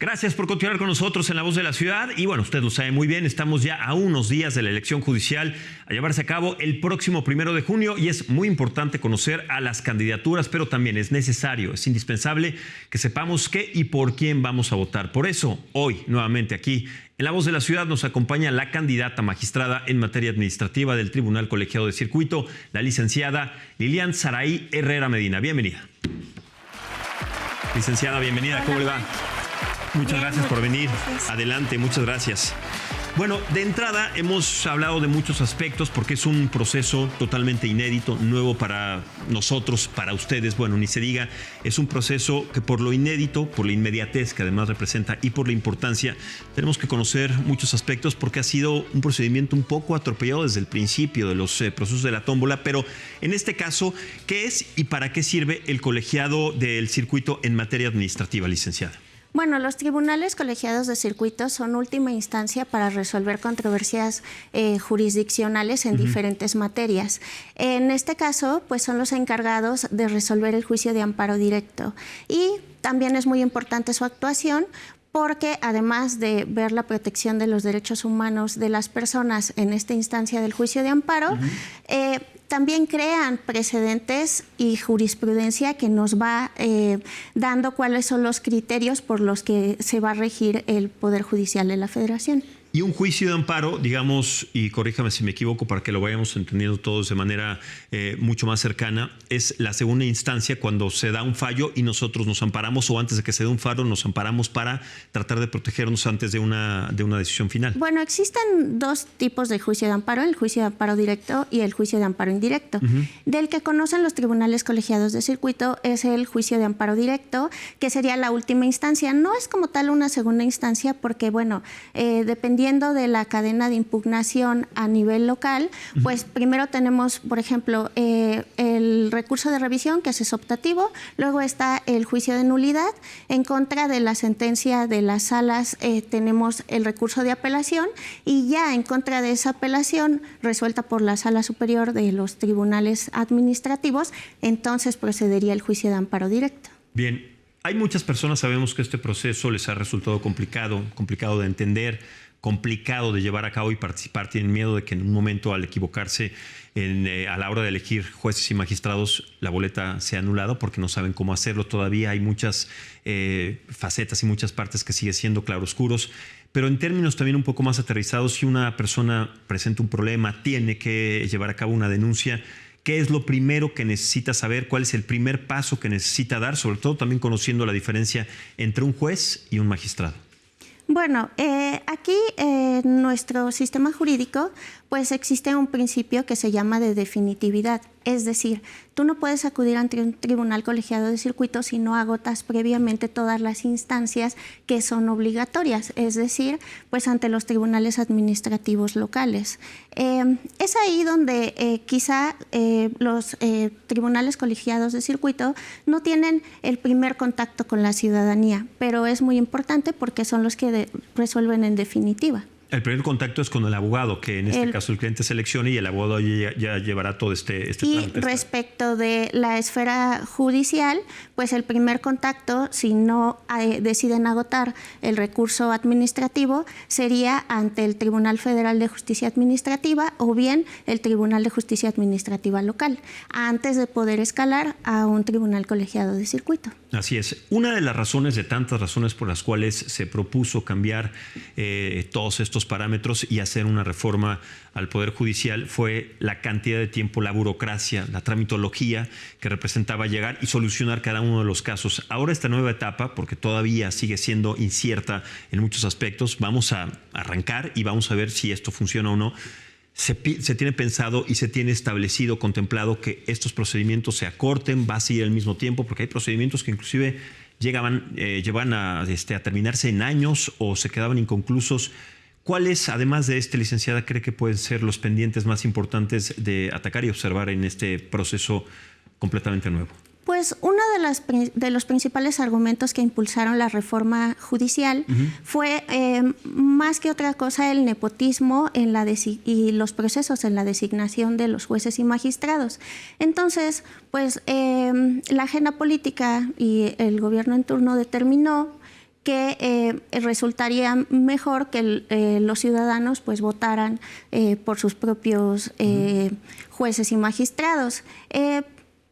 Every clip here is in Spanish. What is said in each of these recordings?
Gracias por continuar con nosotros en La Voz de la Ciudad. Y bueno, usted lo sabe muy bien, estamos ya a unos días de la elección judicial a llevarse a cabo el próximo 1 de junio y es muy importante conocer a las candidaturas, pero también es necesario, es indispensable que sepamos qué y por quién vamos a votar. Por eso, hoy, nuevamente aquí en La Voz de la Ciudad nos acompaña la candidata magistrada en materia administrativa del Tribunal Colegiado de Circuito, la licenciada Lilian Saraí Herrera Medina. Bienvenida. Licenciada, bienvenida. Hola, ¿cómo le va? Muchas gracias por venir. Gracias. Adelante, muchas gracias. Bueno, de entrada hemos hablado de muchos aspectos porque es un proceso totalmente inédito, nuevo para nosotros, para ustedes. Bueno, ni se diga, es un proceso que por lo inédito, por la inmediatez que además representa y por la importancia, tenemos que conocer muchos aspectos porque ha sido un procedimiento un poco atropellado desde el principio de los procesos de la tómbola. Pero en este caso, ¿qué es y para qué sirve el colegiado del circuito en materia administrativa, licenciada? Bueno, los tribunales colegiados de circuito son última instancia para resolver controversias jurisdiccionales en diferentes materias. En este caso, pues son los encargados de resolver el juicio de amparo directo. Y también es muy importante su actuación porque además de ver la protección de los derechos humanos de las personas en esta instancia del juicio de amparo, también crean precedentes y jurisprudencia que nos va dando cuáles son los criterios por los que se va a regir el Poder Judicial de la Federación. Y un juicio de amparo, digamos, y corríjame si me equivoco para que lo vayamos entendiendo todos de manera mucho más cercana, es la segunda instancia cuando se da un fallo y nosotros nos amparamos o antes de que se dé un fallo nos amparamos para tratar de protegernos antes de una decisión final. Bueno, existen dos tipos de juicio de amparo, el juicio de amparo directo y el juicio de amparo indirecto. Del que conocen los tribunales colegiados de circuito es el juicio de amparo directo, que sería la última instancia. No es como tal una segunda instancia porque, bueno, dependiendo de la cadena de impugnación a nivel local, pues primero tenemos, por ejemplo, el recurso de revisión, que es optativo, luego está el juicio de nulidad. En contra de la sentencia de las salas tenemos el recurso de apelación y ya en contra de esa apelación resuelta por la Sala Superior de los Tribunales Administrativos, entonces procedería el juicio de amparo directo. Bien. Hay muchas personas, sabemos que este proceso les ha resultado complicado de entender, complicado de llevar a cabo y participar. Tienen miedo de que en un momento, al equivocarse a la hora de elegir jueces y magistrados, la boleta sea anulada porque no saben cómo hacerlo. Todavía hay muchas facetas y muchas partes que siguen siendo claroscuros. Pero en términos también un poco más aterrizados, si una persona presenta un problema, tiene que llevar a cabo una denuncia, ¿qué es lo primero que necesita saber? ¿Cuál es el primer paso que necesita dar? Sobre todo también conociendo la diferencia entre un juez y un magistrado. Bueno, aquí en nuestro sistema jurídico pues existe un principio que se llama de definitividad. Es decir, tú no puedes acudir ante un tribunal colegiado de circuito si no agotas previamente todas las instancias que son obligatorias, es decir, pues ante los tribunales administrativos locales. Es ahí donde quizá los tribunales colegiados de circuito no tienen el primer contacto con la ciudadanía, pero es muy importante porque son los que resuelven en definitiva. El primer contacto es con el abogado, que en este caso el cliente selecciona y el abogado ya llevará todo este trámite. Y respecto de la esfera judicial, pues el primer contacto, si no deciden agotar el recurso administrativo, sería ante el Tribunal Federal de Justicia Administrativa o bien el Tribunal de Justicia Administrativa local, antes de poder escalar a un tribunal colegiado de circuito. Así es. Una de las razones, de tantas razones por las cuales se propuso cambiar todos estos parámetros y hacer una reforma al Poder Judicial fue la cantidad de tiempo, la burocracia, la tramitología que representaba llegar y solucionar cada uno de los casos. Ahora esta nueva etapa, porque todavía sigue siendo incierta en muchos aspectos, vamos a arrancar y vamos a ver si esto funciona o no. Se tiene pensado y se tiene establecido, contemplado que estos procedimientos se acorten, va a seguir al mismo tiempo, porque hay procedimientos que inclusive llevan a terminarse en años o se quedaban inconclusos. ¿Cuáles, además de licenciada, cree que pueden ser los pendientes más importantes de atacar y observar en este proceso completamente nuevo? Pues uno de los principales argumentos que impulsaron la reforma judicial fue, más que otra cosa, el nepotismo y los procesos en la designación de los jueces y magistrados. Entonces, pues la agenda política y el gobierno en turno determinó que resultaría mejor que los ciudadanos pues votaran por sus propios jueces y magistrados. ¿Qué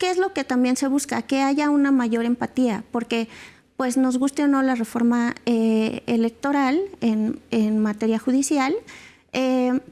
es lo que también se busca? Que haya una mayor empatía, porque pues nos guste o no la reforma electoral en materia judicial,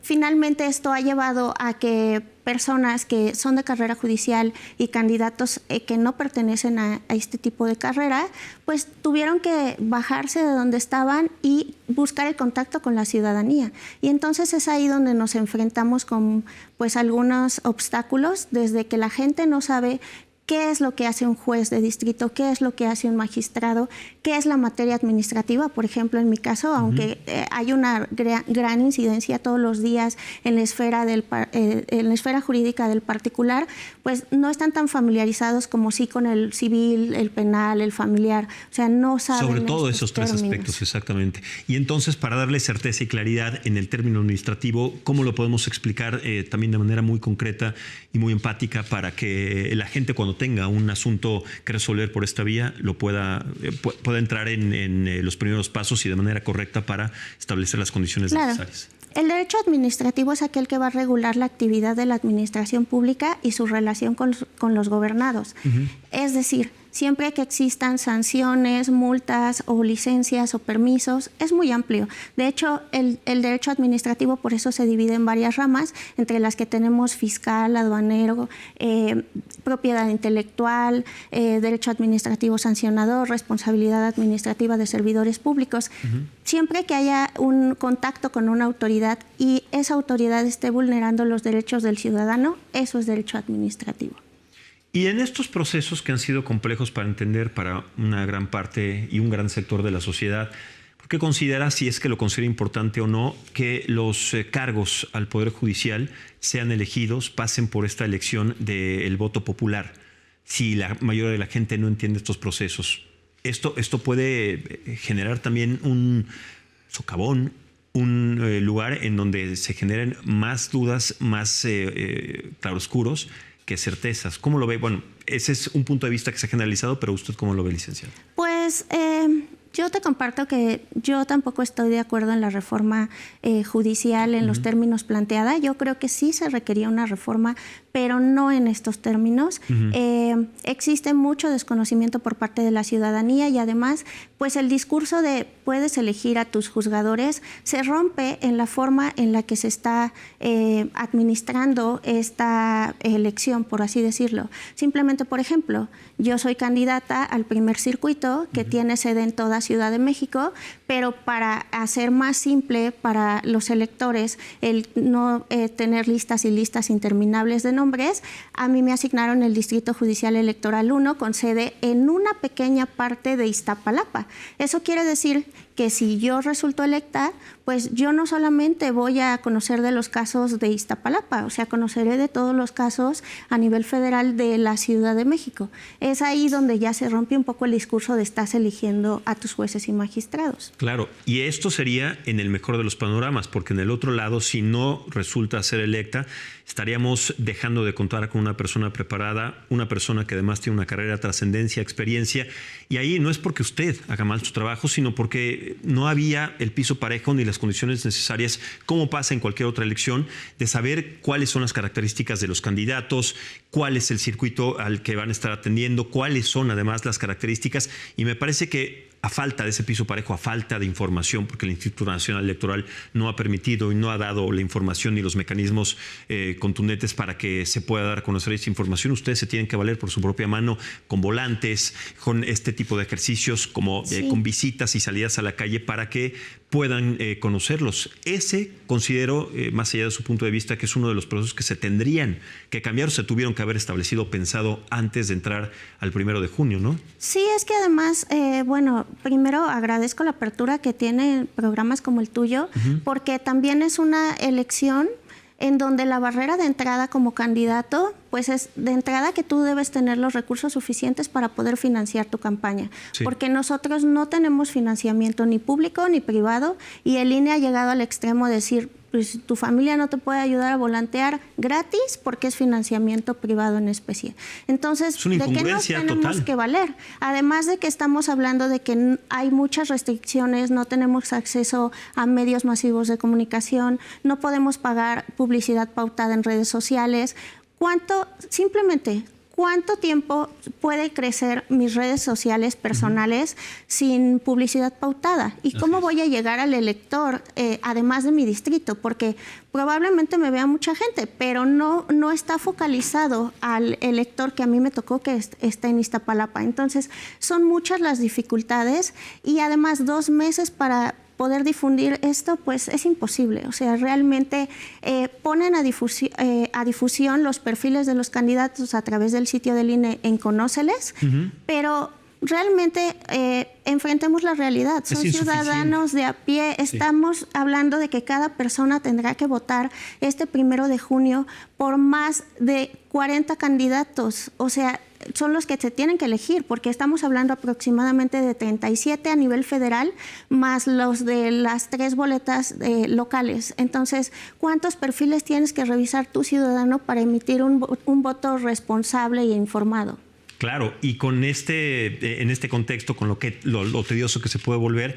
finalmente esto ha llevado a que personas que son de carrera judicial y candidatos que no pertenecen a este tipo de carrera, pues tuvieron que bajarse de donde estaban y buscar el contacto con la ciudadanía. Y entonces es ahí donde nos enfrentamos con pues algunos obstáculos, desde que la gente no sabe qué es lo que hace un juez de distrito, qué es lo que hace un magistrado, qué es la materia administrativa. Por ejemplo, en mi caso, aunque hay una gran incidencia todos los días en la esfera jurídica del particular, pues no están tan familiarizados como sí con el civil, el penal, el familiar. O sea, no saben sobre todo esos términos. 3 aspectos, exactamente. Y entonces, para darle certeza y claridad en el término administrativo, ¿cómo lo podemos explicar también de manera muy concreta y muy empática para que la gente, cuando tenga un asunto que resolver por esta vía, lo pueda entrar en los primeros pasos y de manera correcta para establecer las condiciones necesarias? El derecho administrativo es aquel que va a regular la actividad de la administración pública y su relación con los gobernados. Es decir, siempre que existan sanciones, multas o licencias o permisos, es muy amplio. De hecho, el derecho administrativo por eso se divide en varias ramas, entre las que tenemos fiscal, aduanero, propiedad intelectual, derecho administrativo sancionador, responsabilidad administrativa de servidores públicos. Siempre que haya un contacto con una autoridad y esa autoridad esté vulnerando los derechos del ciudadano, eso es derecho administrativo. Y en estos procesos que han sido complejos para entender para una gran parte y un gran sector de la sociedad, ¿por qué considera, si es que lo considera importante o no, que los cargos al Poder Judicial sean elegidos, pasen por esta elección del voto popular, si la mayoría de la gente no entiende estos procesos? Esto puede generar también un socavón, un lugar en donde se generen más dudas, más claroscuros que certezas. ¿Cómo lo ve? Bueno, ese es un punto de vista que se ha generalizado, pero ¿usted cómo lo ve, licenciado? Pues yo te comparto que yo tampoco estoy de acuerdo en la reforma judicial en los términos planteada. Yo creo que sí se requería una reforma, pero no en estos términos. Existe mucho desconocimiento por parte de la ciudadanía y además, pues el discurso de puedes elegir a tus juzgadores se rompe en la forma en la que se está administrando esta elección, por así decirlo. Simplemente, por ejemplo, yo soy candidata al primer circuito que tiene sede en toda Ciudad de México, pero para hacer más simple para los electores el no tener listas y listas interminables de nombres, a mí me asignaron el Distrito Judicial Electoral 1 con sede en una pequeña parte de Iztapalapa. Eso quiere decir que si yo resulto electa, pues yo no solamente voy a conocer de los casos de Iztapalapa, o sea, conoceré de todos los casos a nivel federal de la Ciudad de México. Es ahí donde ya se rompe un poco el discurso de estás eligiendo a tus jueces y magistrados. Claro, y esto sería en el mejor de los panoramas, porque en el otro lado, si no resulta ser electa, estaríamos dejando de contar con una persona preparada, una persona que además tiene una carrera, trascendencia, experiencia, y ahí no es porque usted haga mal su trabajo, sino porque no había el piso parejo ni las condiciones necesarias, como pasa en cualquier otra elección, de saber cuáles son las características de los candidatos, cuál es el circuito al que van a estar atendiendo, cuáles son además las características, y me parece que a falta de ese piso parejo, a falta de información, porque el Instituto Nacional Electoral no ha permitido y no ha dado la información ni los mecanismos contundentes para que se pueda dar a conocer esa información. Ustedes se tienen que valer por su propia mano con volantes, con este tipo de ejercicios, como con visitas y salidas a la calle para que puedan conocerlos. Ese considero, más allá de su punto de vista, que es uno de los procesos que se tendrían que cambiar o se tuvieron que haber establecido, pensado antes de entrar al 1 de junio, ¿no? Sí, es que además, bueno, primero agradezco la apertura que tienen programas como el tuyo, porque también es una elección en donde la barrera de entrada como candidato, pues es de entrada que tú debes tener los recursos suficientes para poder financiar tu campaña. Sí. Porque nosotros no tenemos financiamiento ni público ni privado y el INE ha llegado al extremo de decir, pues tu familia no te puede ayudar a volantear gratis porque es financiamiento privado en especie. Entonces, es una incongruencia ¿de qué nos tenemos total que valer? Además de que estamos hablando de que hay muchas restricciones, no tenemos acceso a medios masivos de comunicación, no podemos pagar publicidad pautada en redes sociales. ¿Cuánto tiempo puede crecer mis redes sociales personales sin publicidad pautada? ¿Y cómo voy a llegar al elector, además de mi distrito? Porque probablemente me vea mucha gente, pero no está focalizado al elector que a mí me tocó, que está en Iztapalapa. Entonces, son muchas las dificultades y además 2 meses para poder difundir esto, pues es imposible. O sea, realmente ponen a difusión los perfiles de los candidatos a través del sitio del INE en Conóceles, pero realmente enfrentemos la realidad. Son ciudadanos de a pie. Estamos hablando de que cada persona tendrá que votar este 1 de junio por más de 40 candidatos. O sea, son los que se tienen que elegir, porque estamos hablando aproximadamente de 37 a nivel federal, más los de las 3 boletas locales. Entonces, ¿cuántos perfiles tienes que revisar tu ciudadano para emitir un voto responsable e informado? Claro, y con en este contexto, con lo tedioso que se puede volver,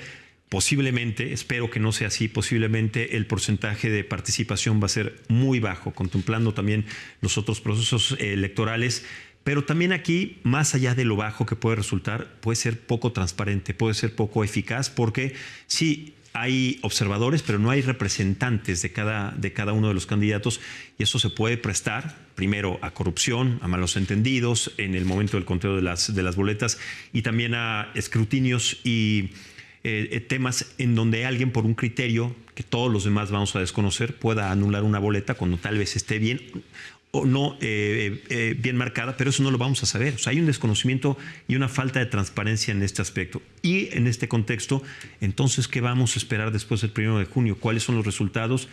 posiblemente, espero que no sea así, posiblemente el porcentaje de participación va a ser muy bajo, contemplando también los otros procesos electorales. Pero también aquí, más allá de lo bajo que puede resultar, puede ser poco transparente, puede ser poco eficaz, porque sí hay observadores, pero no hay representantes de cada uno de los candidatos, y eso se puede prestar primero a corrupción, a malos entendidos en el momento del conteo de las boletas, y también a escrutinios y temas en donde alguien, por un criterio que todos los demás vamos a desconocer, pueda anular una boleta cuando tal vez esté bien o no bien marcada, pero eso no lo vamos a saber. O sea, hay un desconocimiento y una falta de transparencia en este aspecto. Y en este contexto, entonces, ¿qué vamos a esperar después del 1 de junio? ¿Cuáles son los resultados?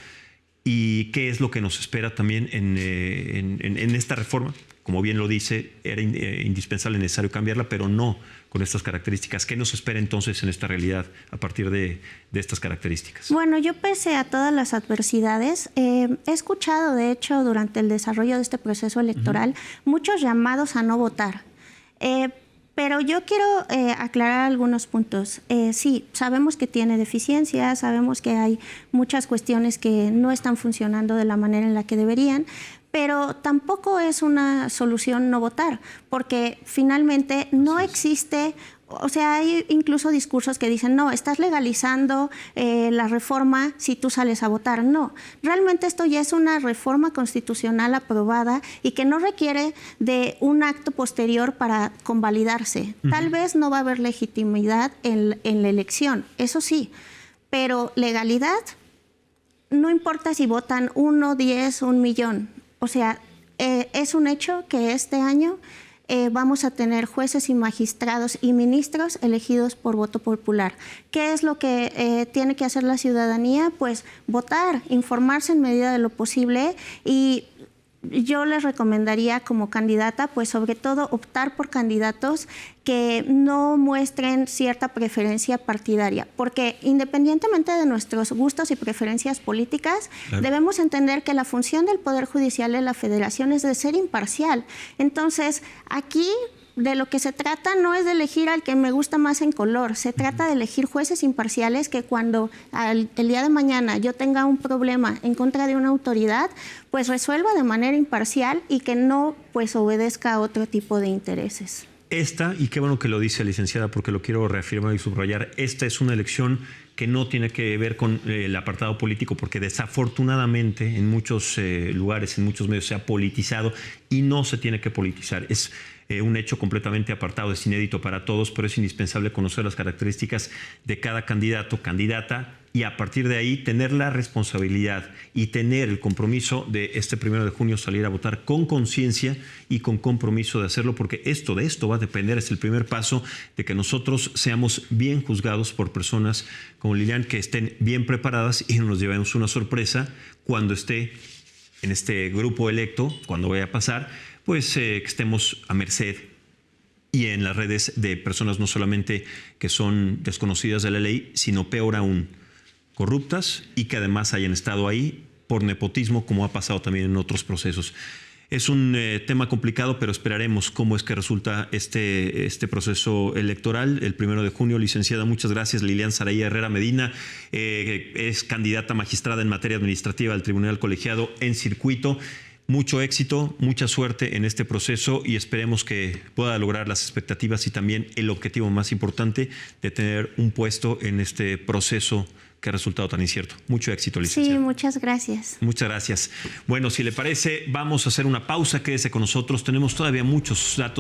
¿Y qué es lo que nos espera también en esta reforma? Como bien lo dice, era indispensable, necesario cambiarla, pero no con estas características. ¿Qué nos espera entonces en esta realidad a partir de estas características? Bueno, yo pese a todas las adversidades, he escuchado, de hecho, durante el desarrollo de este proceso electoral, muchos llamados a no votar. Pero yo quiero aclarar algunos puntos. Sí, sabemos que tiene deficiencias, sabemos que hay muchas cuestiones que no están funcionando de la manera en la que deberían, pero tampoco es una solución no votar, porque finalmente no existe. O sea, hay incluso discursos que dicen, no, estás legalizando la reforma si tú sales a votar. No, realmente esto ya es una reforma constitucional aprobada y que no requiere de un acto posterior para convalidarse. Tal vez no va a haber legitimidad en la elección, eso sí, pero legalidad, no importa si votan 1, 10, 1 millón. O sea, es un hecho que este año vamos a tener jueces y magistrados y ministros elegidos por voto popular. ¿Qué es lo que tiene que hacer la ciudadanía? Pues votar, informarse en medida de lo posible, y yo les recomendaría como candidata, pues sobre todo optar por candidatos que no muestren cierta preferencia partidaria, porque independientemente de nuestros gustos y preferencias políticas, claro, debemos entender que la función del Poder Judicial de la Federación es de ser imparcial. Entonces, aquí de lo que se trata no es de elegir al que me gusta más en color, se trata de elegir jueces imparciales que cuando el día de mañana yo tenga un problema en contra de una autoridad, pues resuelva de manera imparcial y que no pues obedezca a otro tipo de intereses. Y qué bueno que lo dice, licenciada, porque lo quiero reafirmar y subrayar, esta es una elección que no tiene que ver con el apartado político, porque desafortunadamente en muchos lugares, en muchos medios se ha politizado y no se tiene que politizar. Es un hecho completamente apartado, es inédito para todos, pero es indispensable conocer las características de cada candidato, candidata, y a partir de ahí tener la responsabilidad y tener el compromiso de este 1 de junio salir a votar con conciencia y con compromiso de hacerlo, porque de esto va a depender, es el primer paso de que nosotros seamos bien juzgados por personas como Lilian, que estén bien preparadas y no nos llevemos una sorpresa cuando esté en este grupo electo, cuando vaya a pasar, pues que estemos a merced y en las redes de personas no solamente que son desconocidas de la ley, sino peor aún, corruptas y que además hayan estado ahí por nepotismo, como ha pasado también en otros procesos. Es un tema complicado, pero esperaremos cómo es que resulta este proceso electoral el 1 de junio. Licenciada, muchas gracias. Lilian Saraya Herrera Medina es candidata magistrada en materia administrativa del Tribunal Colegiado en circuito. Mucho éxito, mucha suerte en este proceso y esperemos que pueda lograr las expectativas y también el objetivo más importante de tener un puesto en este proceso que ha resultado tan incierto. Mucho éxito, licenciada. Sí, muchas gracias. Muchas gracias. Bueno, si le parece, vamos a hacer una pausa. Quédese con nosotros. Tenemos todavía muchos datos